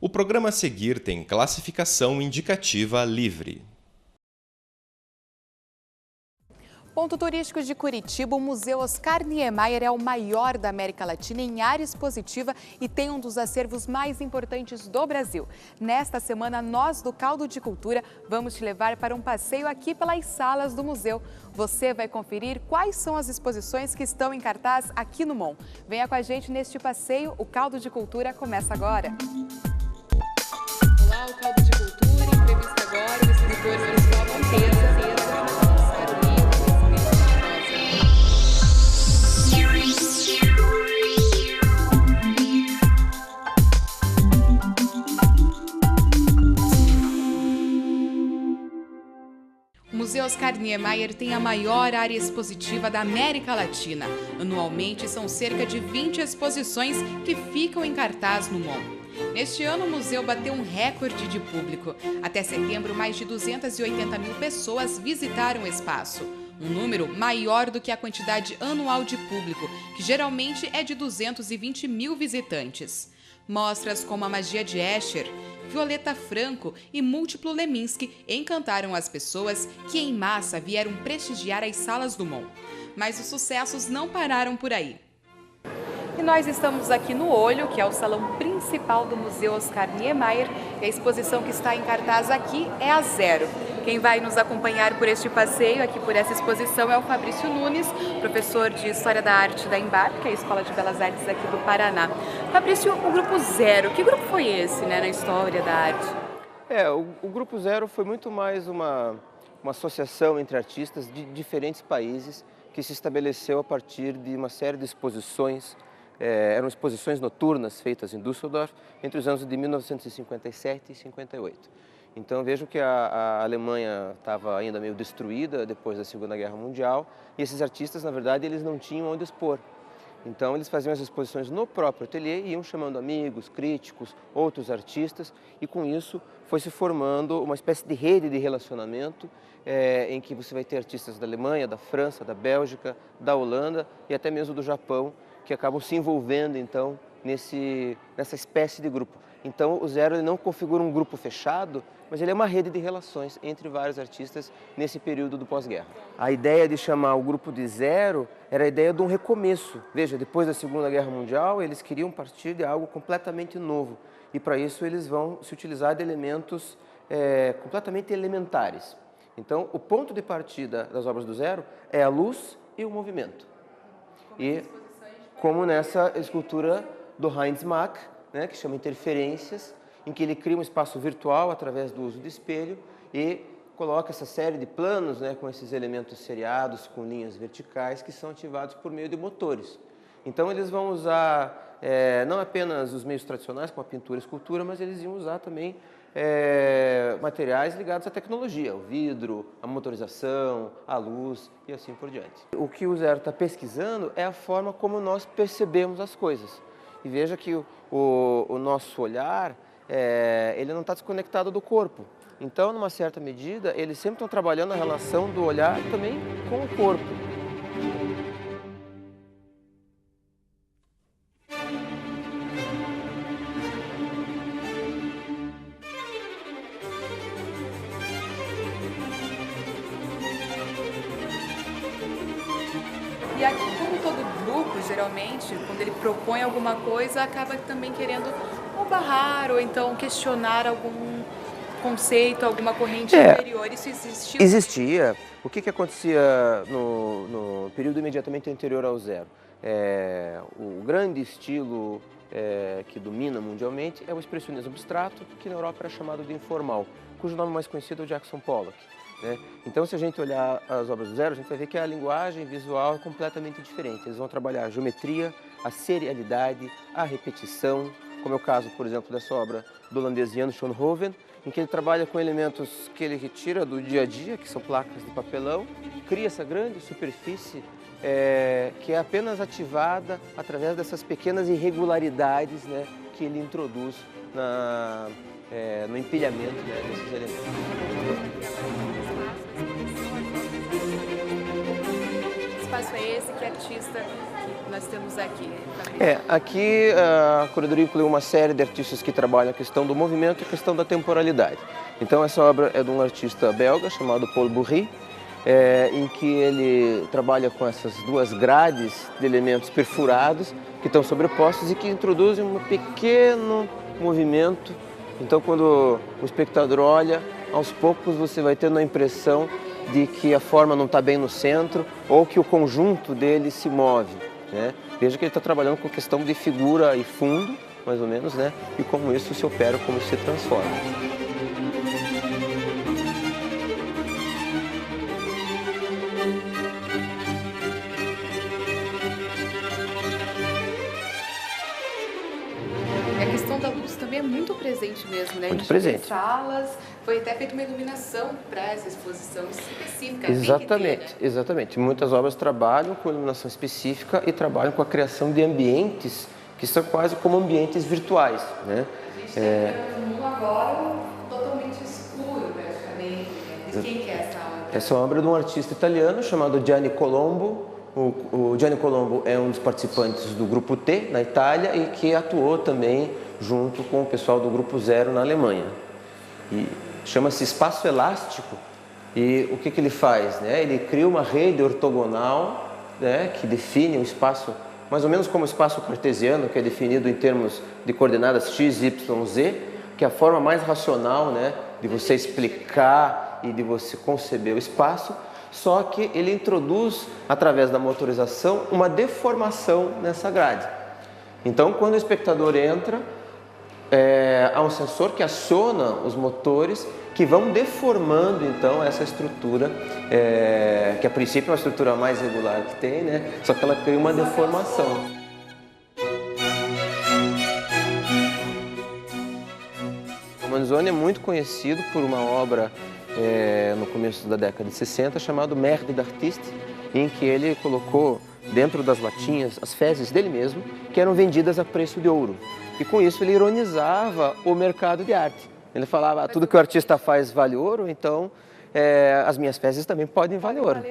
O programa a seguir tem classificação indicativa livre. Ponto turístico de Curitiba, o Museu Oscar Niemeyer é o maior da América Latina em área expositiva e tem um dos acervos mais importantes do Brasil. Nesta semana, nós do Caldo de Cultura vamos te levar para um passeio aqui pelas salas do museu. Você vai conferir quais são as exposições que estão em cartaz aqui no MON. Venha com a gente neste passeio, o Caldo de Cultura começa agora. Olá, o Caldo de Cultura, entrevista agora o escritor Mariscal Monteza. O Museu Oscar Niemeyer tem a maior área expositiva da América Latina. Anualmente, são cerca de 20 exposições que ficam em cartaz no MON. Neste ano, o museu bateu um recorde de público. Até setembro, mais de 280 mil pessoas visitaram o espaço. Um número maior do que a quantidade anual de público, que geralmente é de 220 mil visitantes. Mostras como a Magia de Escher, Violeta Franco e Múltiplo Leminski encantaram as pessoas que em massa vieram prestigiar as salas do MON. Mas os sucessos não pararam por aí. E nós estamos aqui no Olho, que é o salão principal do Museu Oscar Niemeyer, e a exposição que está em cartaz aqui é a Zero. Quem vai nos acompanhar por este passeio, aqui por essa exposição, é o Fabrício Nunes, professor de História da Arte da Embarque, que é a Escola de Belas Artes aqui do Paraná. Fabrício, o Grupo Zero, que grupo foi esse, na história da arte? O Grupo Zero foi muito mais uma associação entre artistas de diferentes países que se estabeleceu a partir de uma série de exposições. Eram exposições noturnas feitas em Düsseldorf entre os anos de 1957 e 58. Então vejam que a Alemanha estava ainda meio destruída depois da Segunda Guerra Mundial e esses artistas, na verdade, eles não tinham onde expor. Então eles faziam as exposições no próprio ateliê e iam chamando amigos, críticos, outros artistas e com isso foi se formando uma espécie de rede de relacionamento em que você vai ter artistas da Alemanha, da França, da Bélgica, da Holanda e até mesmo do Japão, que acabam se envolvendo, então, nessa espécie de grupo. Então, o Zero ele não configura um grupo fechado, mas ele é uma rede de relações entre vários artistas nesse período do pós-guerra. A ideia de chamar o grupo de Zero era a ideia de um recomeço. Veja, depois da Segunda Guerra Mundial, eles queriam partir de algo completamente novo. E, para isso, eles vão se utilizar de elementos completamente elementares. Então, o ponto de partida das obras do Zero é a luz e o movimento. E como nessa escultura do Heinz Mack, que chama Interferências, em que ele cria um espaço virtual através do uso de espelho e coloca essa série de planos com esses elementos seriados, com linhas verticais, que são ativados por meio de motores. Então eles vão usar não apenas os meios tradicionais, como a pintura e a escultura, mas eles iam usar também materiais ligados à tecnologia, o vidro, a motorização, a luz e assim por diante. O que o Zero está pesquisando é a forma como nós percebemos as coisas. E veja que o nosso olhar, ele não está desconectado do corpo. Então, numa certa medida, eles sempre estão trabalhando a relação do olhar também com o corpo. E aqui, como todo grupo, geralmente, quando ele propõe alguma coisa, acaba também querendo ou barrar ou então questionar algum conceito, alguma corrente anterior. Isso existiu? Existia. O que acontecia no período imediatamente anterior ao Zero? O grande estilo que domina mundialmente é o expressionismo abstrato, que na Europa era chamado de informal, cujo nome mais conhecido é o Jackson Pollock. Então, se a gente olhar as obras do Zero, a gente vai ver que a linguagem visual é completamente diferente. Eles vão trabalhar a geometria, a serialidade, a repetição, como é o caso, por exemplo, dessa obra do holandês Jan Schoonhoven, em que ele trabalha com elementos que ele retira do dia a dia, que são placas de papelão, cria essa grande superfície que é apenas ativada através dessas pequenas irregularidades que ele introduz no empilhamento desses elementos. espaço é esse? Que artista que nós temos aqui? Aqui a curadoria incluiu uma série de artistas que trabalham a questão do movimento e a questão da temporalidade. Então essa obra é de um artista belga chamado Paul Bourry, em que ele trabalha com essas duas grades de elementos perfurados que estão sobrepostos e que introduzem um pequeno movimento. Então quando o espectador olha, aos poucos você vai tendo a impressão de que a forma não está bem no centro ou que o conjunto dele se move, né? Veja que ele está trabalhando com questão de figura e fundo, mais ou menos, né? E como isso se opera, como isso se transforma. A questão da luz também é muito presente mesmo, né? Muito presente. Salas, foi até feita uma iluminação para essa exposição específica. Exatamente, exatamente. Muitas obras trabalham com iluminação específica e trabalham com a criação de ambientes que são quase como ambientes virtuais, né? A gente tem um mundo agora totalmente escuro, praticamente. De quem que é essa obra? Essa obra é de um artista italiano chamado Gianni Colombo. O Gianni Colombo é um dos participantes do Grupo T, na Itália, e que atuou também junto com o pessoal do Grupo Zero, na Alemanha. E chama-se Espaço Elástico. E o que ele faz, né? Ele cria uma rede ortogonal, né, que define um espaço, mais ou menos como o espaço cartesiano, que é definido em termos de coordenadas x, y, z, que é a forma mais racional, né, de você explicar e de você conceber o espaço. Só que ele introduz, através da motorização, uma deformação nessa grade. Então, quando o espectador entra, há um sensor que aciona os motores que vão deformando, então, essa estrutura, que a princípio é uma estrutura mais regular que tem, né? Só que ela cria uma deformação. O Manzoni é muito conhecido por uma obra no começo da década de 60, chamado Merde d'Artiste, em que ele colocou dentro das latinhas as fezes dele mesmo, que eram vendidas a preço de ouro. E com isso ele ironizava o mercado de arte. Ele falava, tudo que o artista faz vale ouro, então as minhas fezes também podem valer ouro.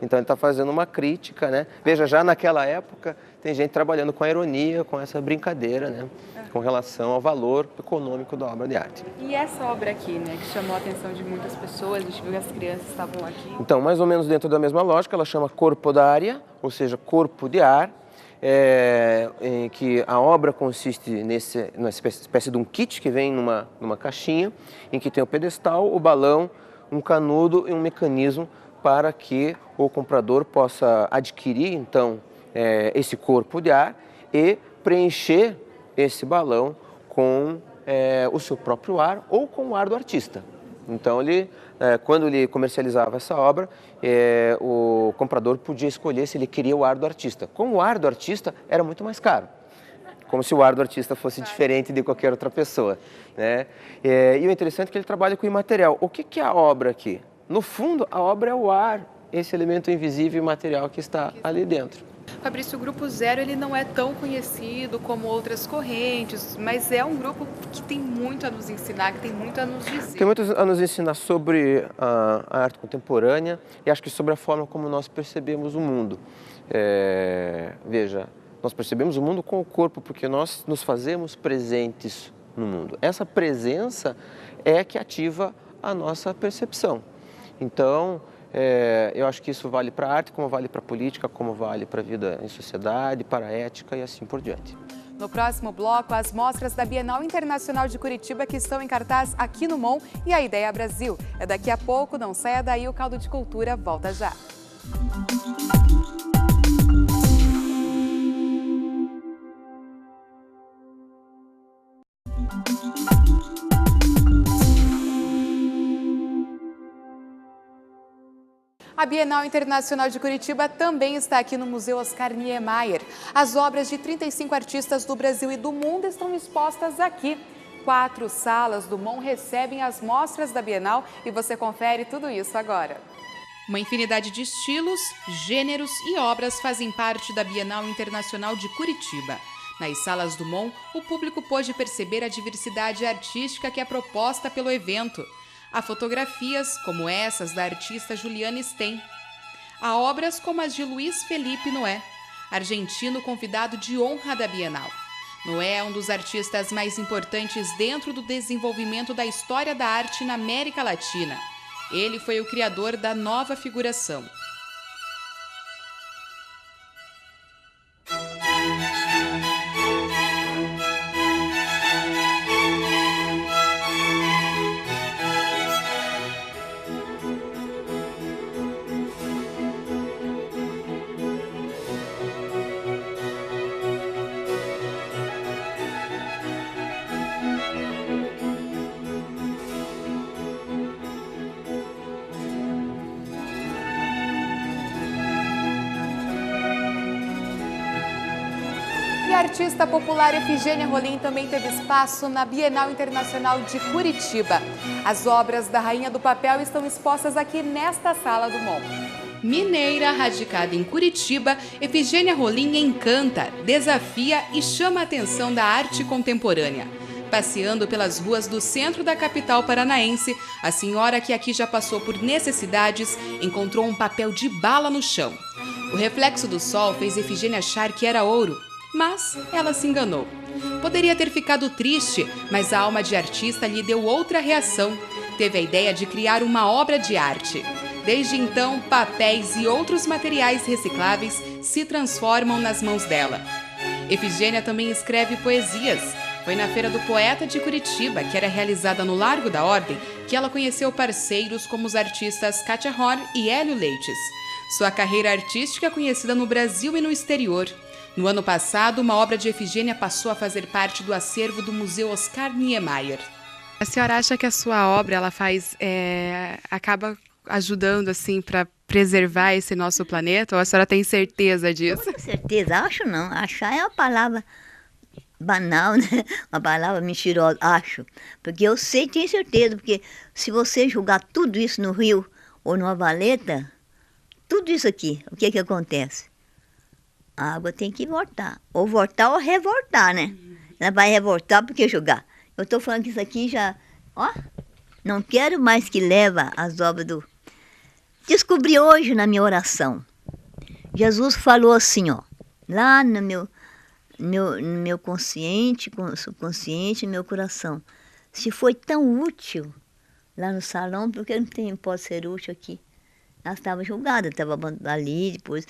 Então ele está fazendo uma crítica, né? Veja, já naquela época tem gente trabalhando com a ironia, com essa brincadeira, né? Com relação ao valor econômico da obra de arte. E essa obra aqui, né, que chamou a atenção de muitas pessoas, a gente viu que as crianças estavam aqui. Então, mais ou menos dentro da mesma lógica, ela chama Corpo d'aria, ou seja, corpo de ar, em que a obra consiste numa espécie de um kit que vem numa caixinha, em que tem o pedestal, o balão, um canudo e um mecanismo para que o comprador possa adquirir, então, esse corpo de ar e preencher esse balão com o seu próprio ar ou com o ar do artista. Então, quando ele comercializava essa obra, o comprador podia escolher se ele queria o ar do artista. Como o ar do artista era muito mais caro, como se o ar do artista fosse diferente de qualquer outra pessoa, né? E o interessante é que ele trabalha com imaterial. O que é a obra aqui? No fundo, a obra é o ar, esse elemento invisível e material que está ali dentro. Fabrício, o Grupo Zero ele não é tão conhecido como outras correntes, mas é um grupo que tem muito a nos ensinar, que tem muito a nos dizer. Tem muito a nos ensinar sobre a arte contemporânea e acho que sobre a forma como nós percebemos o mundo. Veja, nós percebemos o mundo com o corpo porque nós nos fazemos presentes no mundo. Essa presença é que ativa a nossa percepção. Então, eu acho que isso vale para a arte, como vale para a política, como vale para a vida em sociedade, para a ética e assim por diante. No próximo bloco, as mostras da Bienal Internacional de Curitiba que estão em cartaz aqui no MON e a Ideia Brasil. É daqui a pouco, não saia daí, o Caldo de Cultura volta já. A Bienal Internacional de Curitiba também está aqui no Museu Oscar Niemeyer. As obras de 35 artistas do Brasil e do mundo estão expostas aqui. 4 salas do MON recebem as mostras da Bienal e você confere tudo isso agora. Uma infinidade de estilos, gêneros e obras fazem parte da Bienal Internacional de Curitiba. Nas salas do MON, o público pôde perceber a diversidade artística que é proposta pelo evento. Há fotografias como essas da artista Juliana Sten. a obras como as de Luiz Felipe Noé, argentino convidado de honra da Bienal. Noé é um dos artistas mais importantes dentro do desenvolvimento da história da arte na América Latina. Ele foi o criador da nova figuração. E a artista popular Efigênia Rolim também teve espaço na Bienal Internacional de Curitiba. As obras da Rainha do Papel estão expostas aqui nesta sala do MON. Mineira, radicada em Curitiba, Efigênia Rolim encanta, desafia e chama a atenção da arte contemporânea. Passeando pelas ruas do centro da capital paranaense, a senhora que aqui já passou por necessidades encontrou um papel de bala no chão. O reflexo do sol fez Efigênia achar que era ouro, mas ela se enganou. Poderia ter ficado triste, mas a alma de artista lhe deu outra reação. Teve a ideia de criar uma obra de arte. Desde então, papéis e outros materiais recicláveis se transformam nas mãos dela. Efigênia também escreve poesias. Foi na Feira do Poeta de Curitiba, que era realizada no Largo da Ordem, que ela conheceu parceiros como os artistas Kátia Horn e Hélio Leites. Sua carreira artística é conhecida no Brasil e no exterior. No ano passado, uma obra de Efigênia passou a fazer parte do acervo do Museu Oscar Niemeyer. A senhora acha que a sua obra ela acaba ajudando assim para preservar esse nosso planeta? Ou a senhora tem certeza disso? Com certeza, acho não. Achar é uma palavra banal, né? Uma palavra mentirosa, acho. Porque eu sei, tenho certeza, porque se você jogar tudo isso no rio ou numa valeta, tudo isso aqui, o que é que acontece? A água tem que voltar. Ou voltar ou revoltar, né? Ela vai revoltar porque jogar. Eu estou falando que isso aqui já... Ó, não quero mais que leva as obras do... Descobri hoje na minha oração. Jesus falou assim, ó. Lá no meu consciente, subconsciente, no meu coração. Se foi tão útil lá no salão, porque não pode ser útil aqui. Ela estava julgada, estava ali, depois...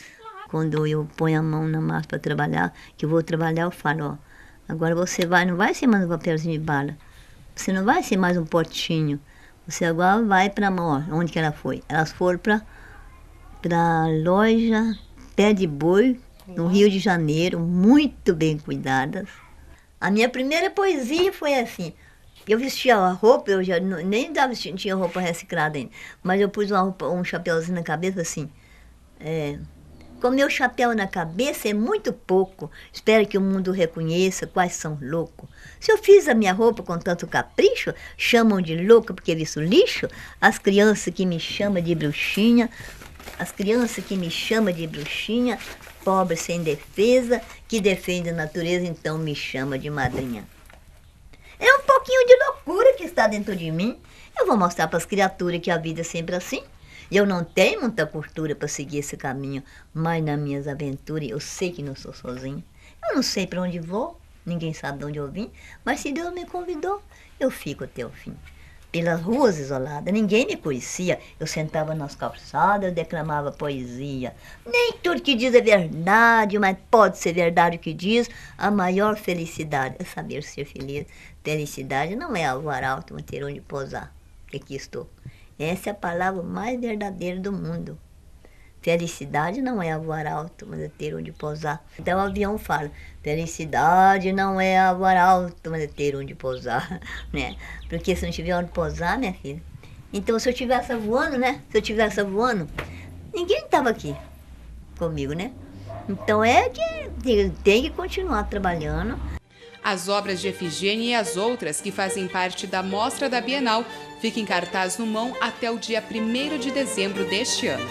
Quando eu ponho a mão na massa para trabalhar, que eu vou trabalhar, eu falo, ó, agora você não vai ser mais um papelzinho de bala, você não vai ser mais um potinho, você agora vai para a mão, ó, onde que ela foi? Elas foram para a loja Pé de Boi, no Rio de Janeiro, muito bem cuidadas. A minha primeira poesia foi assim, eu vestia a roupa, eu já nem tinha roupa reciclada ainda, mas eu pus um chapéuzinho na cabeça assim, com meu chapéu na cabeça é muito pouco. Espero que o mundo reconheça quais são loucos. Se eu fiz a minha roupa com tanto capricho, chamam de louca porque visto lixo. As crianças que me chamam de bruxinha, pobre sem defesa, que defende a natureza, então me chama de madrinha. É um pouquinho de loucura que está dentro de mim. Eu vou mostrar para as criaturas que a vida é sempre assim. Eu não tenho muita cultura para seguir esse caminho, mas nas minhas aventuras eu sei que não sou sozinha. Eu não sei para onde vou, ninguém sabe de onde eu vim, mas se Deus me convidou, eu fico até o fim. Pelas ruas isoladas, ninguém me conhecia, eu sentava nas calçadas, eu declamava poesia. Nem tudo que diz é verdade, mas pode ser verdade o que diz. A maior felicidade é saber ser feliz. Felicidade não é voar alto, mas ter onde pousar, que aqui estou. Essa é a palavra mais verdadeira do mundo. Felicidade não é voar alto, mas é ter onde pousar. Então o avião fala, felicidade não é voar alto, mas é ter onde pousar, né? Porque se não tiver onde pousar, minha filha... Então se eu estivesse voando, né? Se eu estivesse voando, ninguém estava aqui comigo, né? Então é que tem que continuar trabalhando. As obras de Efigênia e as outras que fazem parte da Mostra da Bienal ficam em cartaz no MON até o dia 1º de dezembro deste ano.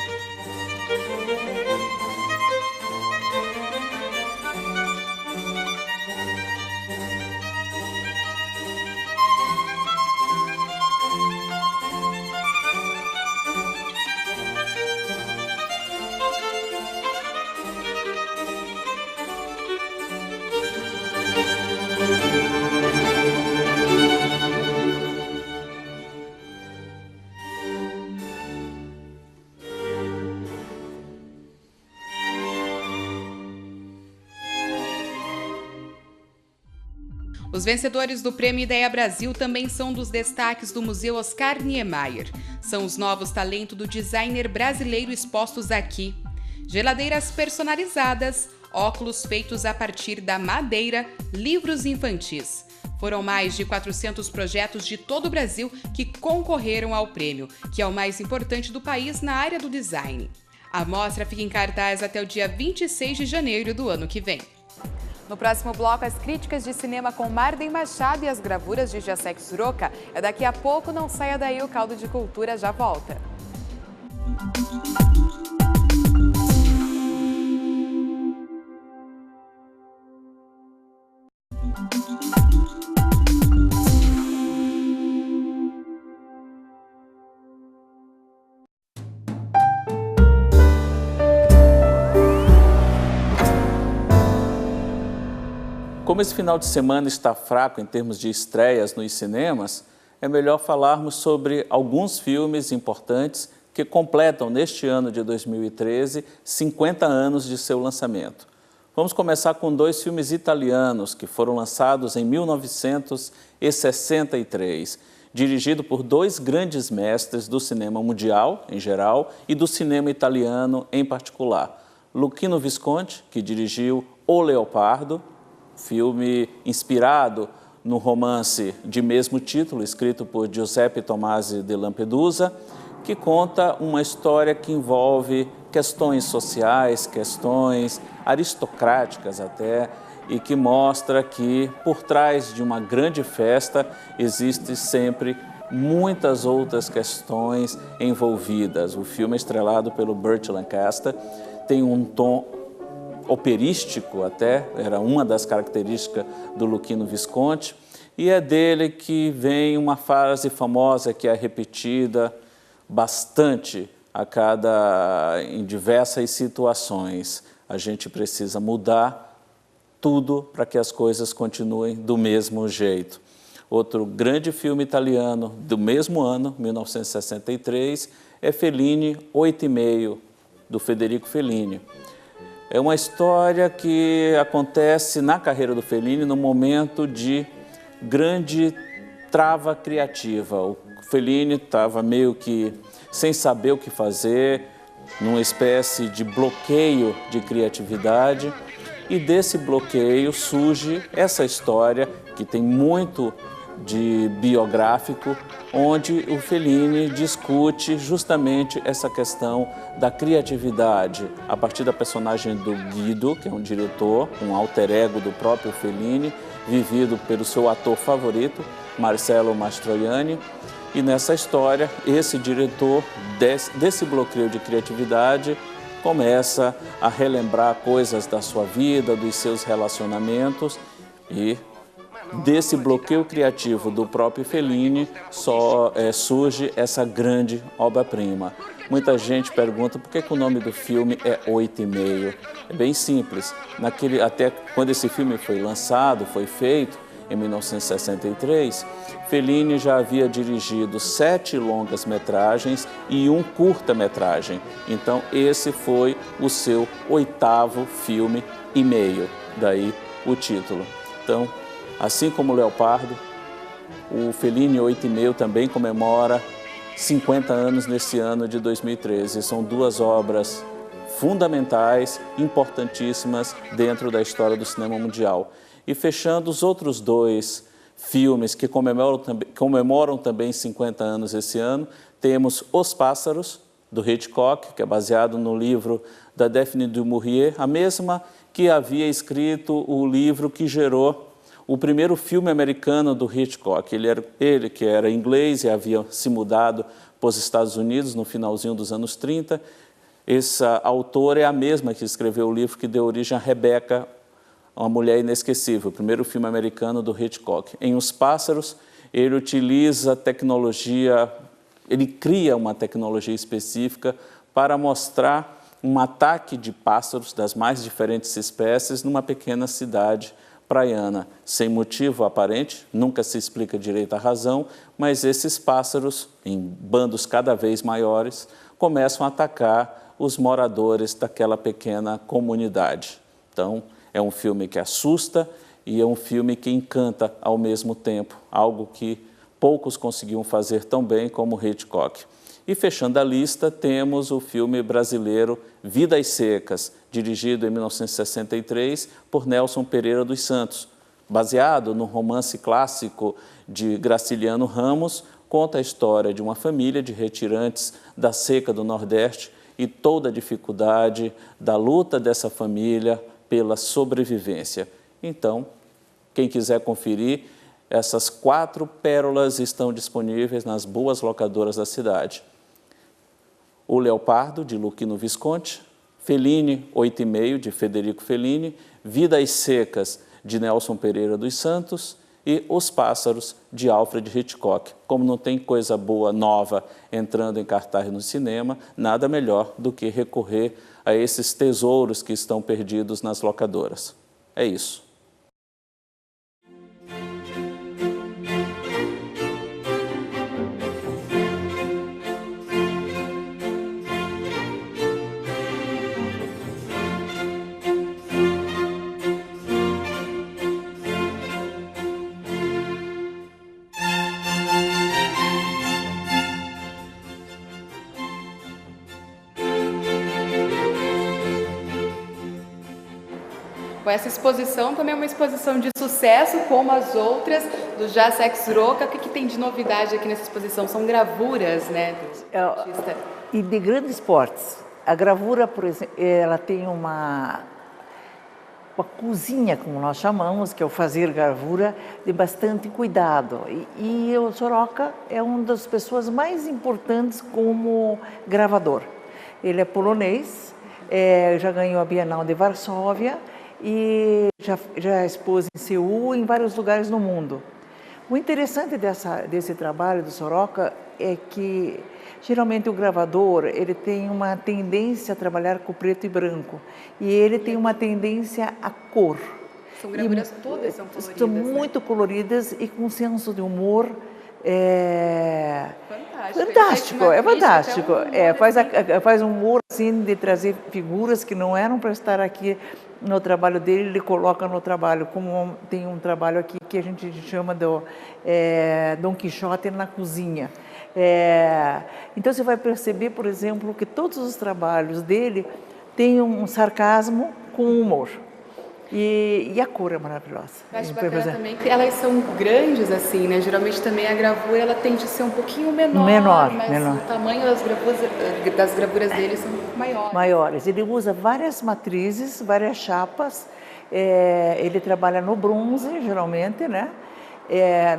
Os vencedores do Prêmio Ideia Brasil também são dos destaques do Museu Oscar Niemeyer. São os novos talentos do designer brasileiro expostos aqui. Geladeiras personalizadas, óculos feitos a partir da madeira, livros infantis. Foram mais de 400 projetos de todo o Brasil que concorreram ao prêmio, que é o mais importante do país na área do design. A mostra fica em cartaz até o dia 26 de janeiro do ano que vem. No próximo bloco, as críticas de cinema com Marden Machado e as gravuras de Jacek Suroka. É daqui a pouco, não saia daí, o Caldo de Cultura já volta. Como esse final de semana está fraco em termos de estreias nos cinemas, é melhor falarmos sobre alguns filmes importantes que completam neste ano de 2013 50 anos de seu lançamento. Vamos começar com dois filmes italianos que foram lançados em 1963, dirigido por dois grandes mestres do cinema mundial, em geral, e do cinema italiano em particular. Luchino Visconti, que dirigiu O Leopardo, filme inspirado no romance de mesmo título, escrito por Giuseppe Tomasi de Lampedusa, que conta uma história que envolve questões sociais, questões aristocráticas até, e que mostra que por trás de uma grande festa existe sempre muitas outras questões envolvidas. O filme é estrelado pelo Burt Lancaster, tem um tom operístico até, era uma das características do Luchino Visconti, e é dele que vem uma frase famosa que é repetida bastante em diversas situações. A gente precisa mudar tudo para que as coisas continuem do mesmo jeito. Outro grande filme italiano do mesmo ano, 1963, é Fellini, 8,5, do Federico Fellini. É uma história que acontece na carreira do Fellini no momento de grande trava criativa. O Fellini estava meio que sem saber o que fazer, numa espécie de bloqueio de criatividade, e desse bloqueio surge essa história que tem muito de biográfico, onde o Fellini discute justamente essa questão da criatividade a partir da personagem do Guido, que é um diretor, um alter ego do próprio Fellini, vivido pelo seu ator favorito, Marcello Mastroianni. E nessa história, esse diretor, desse bloqueio de criatividade, começa a relembrar coisas da sua vida, dos seus relacionamentos, e desse bloqueio criativo do próprio Fellini surge essa grande obra-prima. Muita gente pergunta por que o nome do filme é 8,5. É bem simples. Até quando esse filme foi lançado, foi feito, em 1963, Fellini já havia dirigido 7 longas-metragens e 1 curta-metragem. Então, esse foi o seu 8º filme e meio, daí o título. Então, assim como o Leopardo, o Fellini 8,5 também comemora 50 anos nesse ano de 2013. São duas obras fundamentais, importantíssimas dentro da história do cinema mundial. E fechando os outros dois filmes que comemoram também 50 anos esse ano, temos Os Pássaros, do Hitchcock, que é baseado no livro da Daphne du Maurier, a mesma que havia escrito o livro que gerou o primeiro filme americano do Hitchcock. Ele que era inglês e havia se mudado para os Estados Unidos no finalzinho dos anos 30. Essa autora é a mesma que escreveu o livro que deu origem a Rebecca, Uma Mulher Inesquecível, o primeiro filme americano do Hitchcock. Em Os Pássaros, ele utiliza tecnologia, ele cria uma tecnologia específica para mostrar um ataque de pássaros das mais diferentes espécies numa pequena cidade praiana, sem motivo aparente, nunca se explica direito a razão, mas esses pássaros, em bandos cada vez maiores, começam a atacar os moradores daquela pequena comunidade. Então, é um filme que assusta e é um filme que encanta ao mesmo tempo, algo que poucos conseguiam fazer tão bem como Hitchcock. E fechando a lista, temos o filme brasileiro Vidas Secas, dirigido em 1963 por Nelson Pereira dos Santos. Baseado no romance clássico de Graciliano Ramos, conta a história de uma família de retirantes da seca do Nordeste e toda a dificuldade da luta dessa família pela sobrevivência. Então, quem quiser conferir, essas 4 pérolas estão disponíveis nas boas locadoras da cidade. O Leopardo, de Luquino Visconti, Fellini, 8,5, de Federico Fellini, Vidas Secas, de Nelson Pereira dos Santos e Os Pássaros, de Alfred Hitchcock. Como não tem coisa boa, nova, entrando em cartaz no cinema, nada melhor do que recorrer a esses tesouros que estão perdidos nas locadoras. É isso. Essa exposição também é uma exposição de sucesso, como as outras, do Jacek Sroka. O que tem de novidade aqui nessa exposição? São gravuras, né, do artista? E de grandes portes. A gravura, por exemplo, ela tem uma cozinha, como nós chamamos, que é o fazer gravura, de bastante cuidado. E o Sroka é uma das pessoas mais importantes como gravador. Ele é polonês, já ganhou a Bienal de Varsóvia, e já expôs em Seul e em vários lugares no mundo. O interessante desse trabalho do Sroka é que, geralmente, o gravador ele tem uma tendência a trabalhar com preto e branco, e ele tem uma tendência à cor. São gravuras todas são coloridas, são muito coloridas e com senso de humor fantástico, é fantástico. Faz um humor assim de trazer figuras que não eram para estar aqui no trabalho dele, ele coloca no trabalho, como tem um trabalho aqui que a gente chama do Dom Quixote na cozinha. Então você vai perceber, por exemplo, que todos os trabalhos dele têm um sarcasmo com humor. E a cor é maravilhosa. Eu acho bacana também que elas são grandes assim, né? Geralmente também a gravura ela tende a ser um pouquinho menor, mas o tamanho das gravuras dele são maiores. Ele usa várias matrizes, várias chapas. Ele trabalha no bronze, geralmente, né?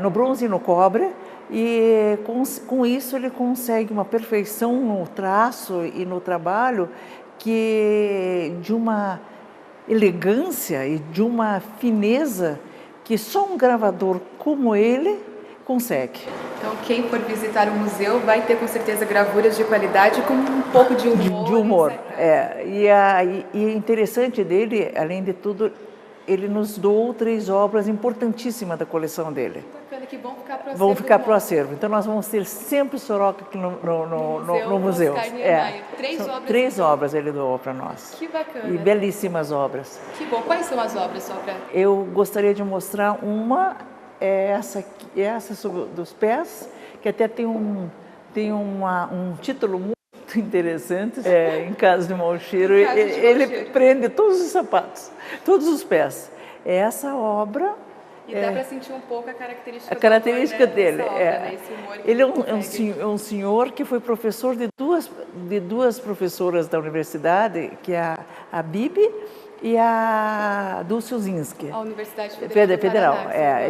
No bronze e no cobre. E com isso ele consegue uma perfeição no traço e no trabalho que de uma elegância e de uma fineza que só um gravador como ele consegue. Então, quem for visitar o museu vai ter com certeza gravuras de qualidade com um pouco de humor. De humor, E é interessante dele, além de tudo, ele nos doou 3 obras importantíssimas da coleção dele. Bacana, que vão ficar para o acervo. Vão ficar para o acervo. Então nós vamos ter sempre Sroka aqui no museu. São 3 obras ele doou para nós. Que bacana. E belíssimas obras. Que bom. Quais são as obras, só para... Eu gostaria de mostrar uma, essa dos pés, que até tem um título muito interessante, em casa de mau cheiro, ele prende todos os sapatos, todos os pés. Essa obra... E dá para sentir um pouco a característica dele. Obra, né? Esse humor que ele é um senhor que foi professor de duas professoras da universidade, que é a Bibi e a Dulce Uzinski. A Universidade Federal.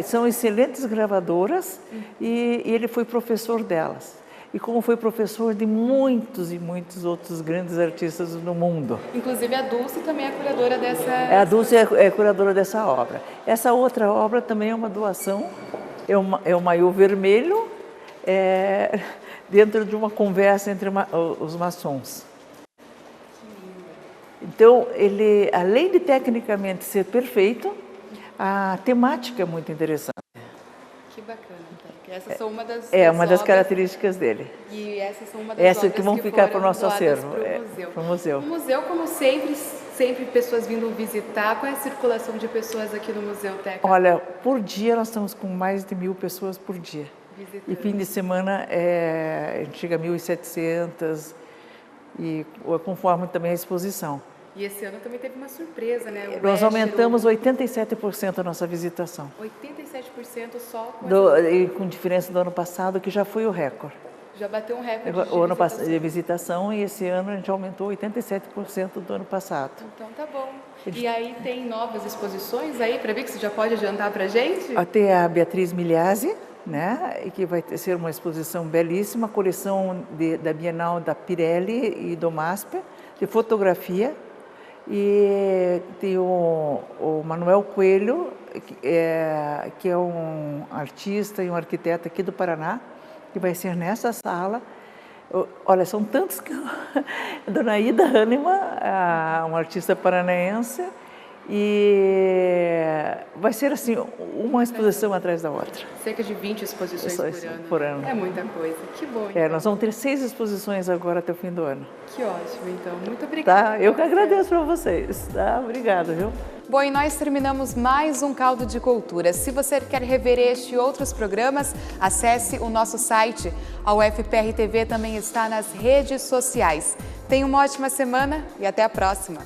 São excelentes gravadoras e ele foi professor delas. E como foi professor de muitos e muitos outros grandes artistas do mundo. Inclusive a Dulce também é curadora dessa... A Dulce é curadora dessa obra. Essa outra obra também é uma doação, é um maiô vermelho, dentro de uma conversa entre os maçons. Então, ele, além de tecnicamente ser perfeito, a temática é muito interessante. Que bacana. Essas são uma das uma das características dele. E essas são uma das obras que vão ficar para o nosso acervo. Para o museu. O museu, como sempre, Sempre pessoas vindo visitar. Qual é a circulação de pessoas aqui no Museu Teca? Olha, por dia nós estamos com mais de 1.000 pessoas por dia. Visitando. E fim de semana a gente chega a 1.700 e conforme também a exposição. E esse ano também teve uma surpresa, né? Nós aumentamos 87% a nossa visitação. 87% só com diferença do ano passado, que já foi o recorde. Já bateu um recorde O ano passado de visitação e esse ano a gente aumentou 87% do ano passado. Então tá bom. E aí tem novas exposições aí para ver que você já pode adiantar para a gente? Até a Beatriz Miliazzi, né, e que vai ser uma exposição belíssima, coleção da Bienal da Pirelli e do MASP, de fotografia. E tem o Manuel Coelho, que é um artista e um arquiteto aqui do Paraná, que vai ser nessa sala. Olha, são tantos que... Dona Ida Hahnemann, uma artista paranaense, e vai ser assim, uma exposição atrás da outra. Cerca de 20 exposições por ano. É muita coisa. Que bom. Então. Nós vamos ter 6 exposições agora até o fim do ano. Que ótimo, então. Muito obrigada. Tá, eu que agradeço para vocês. Tá? Obrigada, viu? Bom, e nós terminamos mais um Caldo de Cultura. Se você quer rever este e outros programas, acesse o nosso site. A UFPR TV também está nas redes sociais. Tenha uma ótima semana e até a próxima.